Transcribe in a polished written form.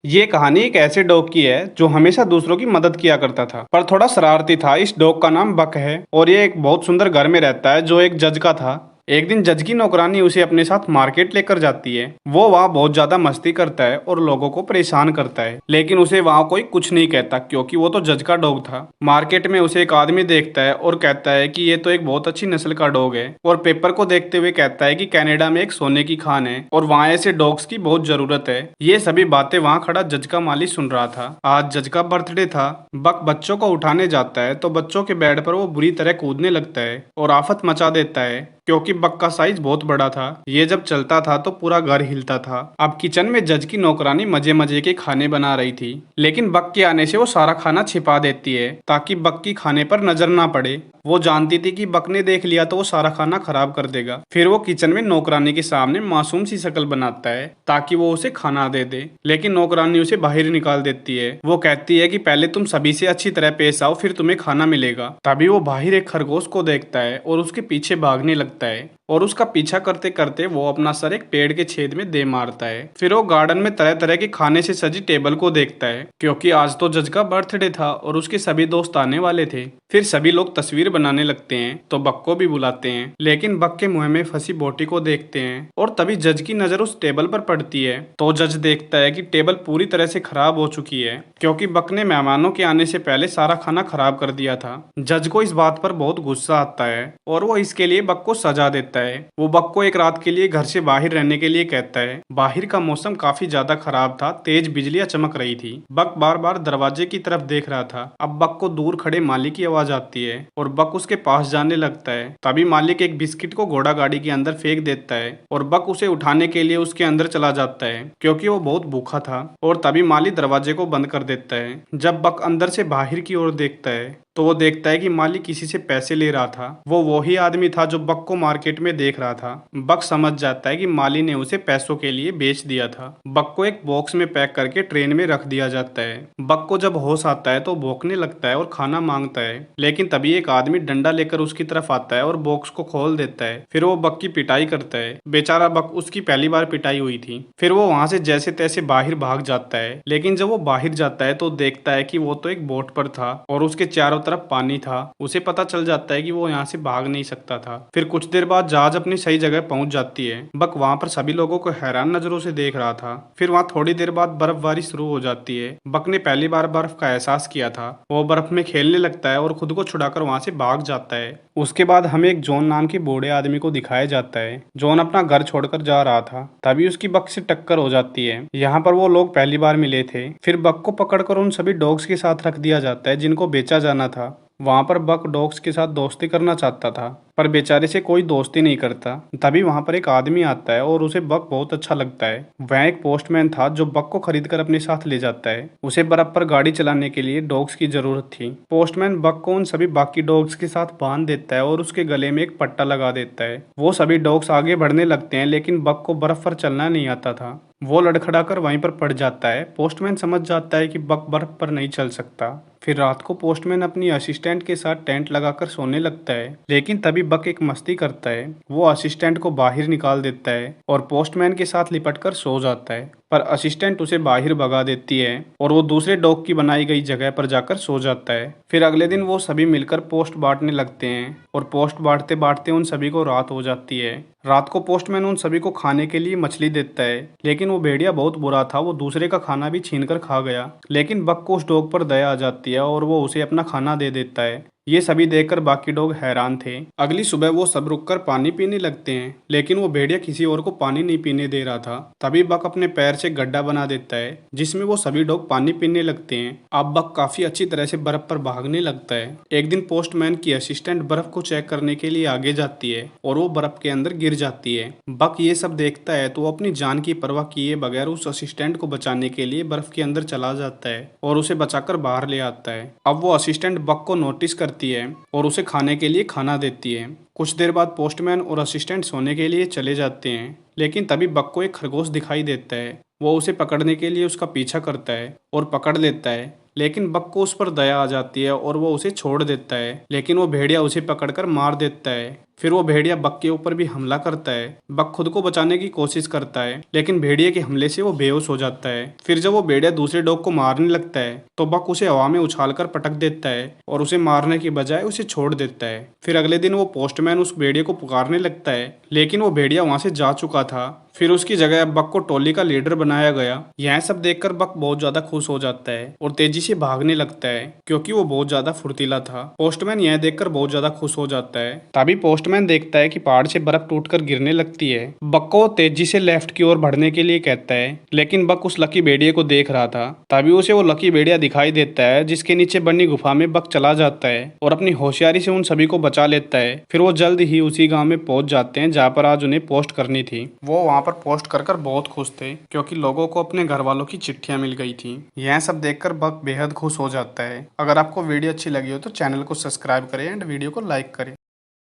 ये कहानी एक ऐसे डॉग की है जो हमेशा दूसरों की मदद किया करता था पर थोड़ा शरारती था। इस डॉग का नाम बक है और ये एक बहुत सुंदर घर में रहता है जो एक जज का था। एक दिन जज की नौकरानी उसे अपने साथ मार्केट लेकर जाती है। वो वहाँ बहुत ज्यादा मस्ती करता है और लोगों को परेशान करता है, लेकिन उसे वहाँ कोई कुछ नहीं कहता क्योंकि वो तो जज का डॉग था। मार्केट में उसे एक आदमी देखता है और कहता है कि ये तो एक बहुत अच्छी नस्ल का डॉग है, और पेपर को देखते हुए कहता है कि कनाडा में एक सोने की खान है और वहाँ ऐसे डॉग्स की बहुत जरूरत है। ये सभी बातें वहाँ खड़ा जज का माली सुन रहा था। आज जज का बर्थडे था। बक बच्चों को उठाने जाता है तो बच्चों के बेड पर वो बुरी तरह कूदने लगता है और आफत मचा देता है क्योंकि बक का साइज बहुत बड़ा था। ये जब चलता था तो पूरा घर हिलता था। अब किचन में जज की नौकरानी मजे मजे के खाने बना रही थी, लेकिन बक के आने से वो सारा खाना छिपा देती है ताकि बक की खाने पर नजर ना पड़े। वो जानती थी कि बक ने देख लिया तो वो सारा खाना खराब कर देगा। फिर वो किचन में नौकरानी के सामने मासूम सी शक्ल बनाता है ताकि वो उसे खाना दे दे, लेकिन नौकरानी उसे बाहर निकाल देती है। वो कहती है कि पहले तुम सभी से अच्छी तरह पेश आओ, फिर तुम्हें खाना मिलेगा। तभी वो बाहर एक खरगोश को देखता है और उसके पीछे भागने लगता है, और उसका पीछा करते करते वो अपना सर एक पेड़ के छेद में दे मारता है। फिर वो गार्डन में तरह तरह के खाने से सजी टेबल को देखता है क्योंकि आज तो जज का बर्थडे था और उसके सभी दोस्त आने वाले थे। फिर सभी लोग तस्वीर बनाने लगते हैं तो बक को भी बुलाते हैं, लेकिन बक के मुंह में फंसी बोटी को देखते हैं और तभी जज की नजर उस टेबल पर पड़ती है। तो जज देखता है कि टेबल पूरी तरह से खराब हो चुकी है क्योंकि बक ने मेहमानों के आने से पहले सारा खाना खराब कर दिया था। जज को इस बात पर बहुत गुस्सा आता है और वो इसके लिए बक को सजा देता है। वो बक को एक रात के लिए घर से बाहर रहने के लिए कहता है। बाहर का मौसम काफी ज्यादा खराब था, तेज बिजलियां चमक रही थी। बक बार बार दरवाजे की तरफ देख रहा था। अब बक को दूर खड़े माली की आवाज आती है और बक उसके पास जाने लगता है। तभी मालिक एक बिस्किट को घोड़ा गाड़ी के अंदर फेंक देता है और बक उसे उठाने के लिए उसके अंदर चला जाता है क्योंकि वो बहुत भूखा था। और तभी माली दरवाजे को बंद कर देता है। जब बक अंदर से बाहर की ओर देखता है तो वो देखता है कि माली किसी से पैसे ले रहा था। वो वही आदमी था जो बक को मार्केट में देख रहा था। बक समझ जाता है कि माली ने उसे पैसों के लिए बेच दिया था। बक को एक बॉक्स में पैक करके ट्रेन में रख दिया जाता है। बक को जब होश आता है तो भौंकने लगता है और खाना मांगता है, लेकिन तभी एक आदमी डंडा लेकर उसकी तरफ आता है और बॉक्स को खोल देता है। फिर वो बक की पिटाई करता है। बेचारा बक, उसकी पहली बार पिटाई हुई थी। फिर वो वहां से जैसे तैसे बाहर भाग जाता है, लेकिन जब वो बाहर जाता है तो देखता है कि वो तो एक बोट पर था और उसके चारों तरफ पानी था। उसे पता चल जाता है कि वो यहाँ से भाग नहीं सकता था। फिर कुछ देर बाद जहाज अपनी सही जगह पहुंच जाती है। बक वहां पर सभी लोगों को हैरान नजरों से देख रहा था। फिर वहां थोड़ी देर बाद बर्फबारी शुरू हो जाती है। बक ने पहली बार बर्फ का एहसास किया था। वो बर्फ में खेलने लगता है और खुद को छुड़ाकर वहां से भाग जाता है। उसके बाद हमें एक जॉन नाम के बूढ़े आदमी को दिखाया जाता है। जॉन अपना घर छोड़कर जा रहा था, तभी उसकी बक से टक्कर हो जाती है। यहाँ पर वो लोग पहली बार मिले थे। फिर बक को पकड़कर उन सभी डॉग्स के साथ रख दिया जाता है जिनको बेचा जाना था। वहां पर बक डॉग्स के साथ दोस्ती करना चाहता था पर बेचारे से कोई दोस्ती नहीं करता। तभी वहां पर एक आदमी आता है और उसे बक बहुत अच्छा लगता है। वह एक पोस्टमैन था जो बक को खरीद कर अपने साथ ले जाता है। उसे बर्फ पर गाड़ी चलाने के लिए डॉग्स की जरूरत थी। पोस्टमैन बक को उन सभी बाकी डॉग्स के साथ बांध देता है और उसके गले में एक पट्टा लगा देता है। वो सभी डॉग्स आगे बढ़ने लगते हैं, लेकिन बक को बर्फ पर चलना नहीं आता था। वो लड़खड़ाकर वहीं पर पड़ जाता है। पोस्टमैन समझ जाता है कि बक बर्फ पर नहीं चल सकता। फिर रात को पोस्टमैन अपनी असिस्टेंट के साथ टेंट लगाकर सोने लगता है, लेकिन तभी बक एक मस्ती करता है। वो असिस्टेंट को बाहर निकाल देता है और पोस्टमैन के साथ लिपटकर सो जाता है, पर असिस्टेंट उसे बाहर भगा देती है और वो दूसरे डॉग की बनाई गई जगह पर जाकर सो जाता है। फिर अगले दिन वो सभी मिलकर पोस्ट बांटने लगते हैं और पोस्ट बांटते बांटते उन सभी को रात हो जाती है। रात को पोस्टमैन उन सभी को खाने के लिए मछली देता है, लेकिन वो भेड़िया बहुत बुरा था। वो दूसरे का खाना भी छीन कर खा गया, लेकिन बक को उस डॉग पर दया आ जाती है और वो उसे अपना खाना दे देता है। ये सभी देखकर बाकी डॉग हैरान थे। अगली सुबह वो सब रुककर पानी पीने लगते हैं, लेकिन वो भेड़िया किसी और को पानी नहीं पीने दे रहा था। तभी बक अपने पैर से गड्ढा बना देता है जिसमें वो सभी डॉग पानी पीने लगते हैं। अब बक काफी अच्छी तरह से बर्फ पर भागने लगता है। एक दिन पोस्टमैन की असिस्टेंट बर्फ को चेक करने के लिए आगे जाती है और वो बर्फ के अंदर गिर जाती है। बक ये सब देखता है तो वो अपनी जान की परवाह किए बगैर उस असिस्टेंट को बचाने के लिए बर्फ के अंदर चला जाता है और उसे बचाकर बाहर ले आता है। अब वो असिस्टेंट बक को नोटिस करती है और उसे खाने के लिए खाना देती है। कुछ देर बाद पोस्टमैन और असिस्टेंट सोने के लिए चले जाते हैं, लेकिन तभी बक को एक खरगोश दिखाई देता है। वो उसे पकड़ने के लिए उसका पीछा करता है और पकड़ लेता है, लेकिन बक को उस पर दया आ जाती है और वो उसे छोड़ देता है, लेकिन वो भेड़िया उसे पकड़कर मार देता है। फिर वो भेड़िया बक के ऊपर भी हमला करता है। बक खुद को बचाने की कोशिश करता है, लेकिन भेड़िए के हमले से वो बेहोश हो जाता है। फिर जब वो भेड़िया दूसरे डॉग को मारने लगता है तो बक उसे हवा में उछालकर पटक देता है और उसे मारने की बजाय उसे छोड़ देता है। फिर अगले दिन वो पोस्टमैन उस भेड़िए को पुकारने लगता है, लेकिन वो भेड़िया वहां से जा चुका था। फिर उसकी जगह अब बक को टोली का लीडर बनाया गया। यह सब देखकर बक बहुत ज्यादा खुश हो जाता है और तेजी से भागने लगता है, क्योंकि वो बहुत ज्यादा फुर्तीला था। पोस्टमैन यह देखकर बहुत ज्यादा खुश हो जाता है। तभी पोस्टमैन देखता है कि पहाड़ से बर्फ टूटकर गिरने लगती है। बक को तेजी से लेफ्ट की ओर बढ़ने के लिए कहता है, लेकिन बक उस लकी भेड़िए को देख रहा था। तभी उसे वो लकी भेड़िया दिखाई देता है, जिसके नीचे बनी गुफा में बक चला जाता है और अपनी होशियारी से उन सभी को बचा लेता है। फिर वो जल्द ही उसी गांव में पहुंच जाते हैं जहाँ पर आज उन्हें पोस्ट करनी थी। वो वहां पर पोस्ट कर बहुत खुश थे, क्योंकि लोगों को अपने घर वालों की चिट्ठियां मिल गई थी। यह सब देखकर बक बेहद खुश हो जाता है। अगर आपको वीडियो अच्छी लगी हो तो चैनल को सब्सक्राइब करें एंड वीडियो को लाइक करें।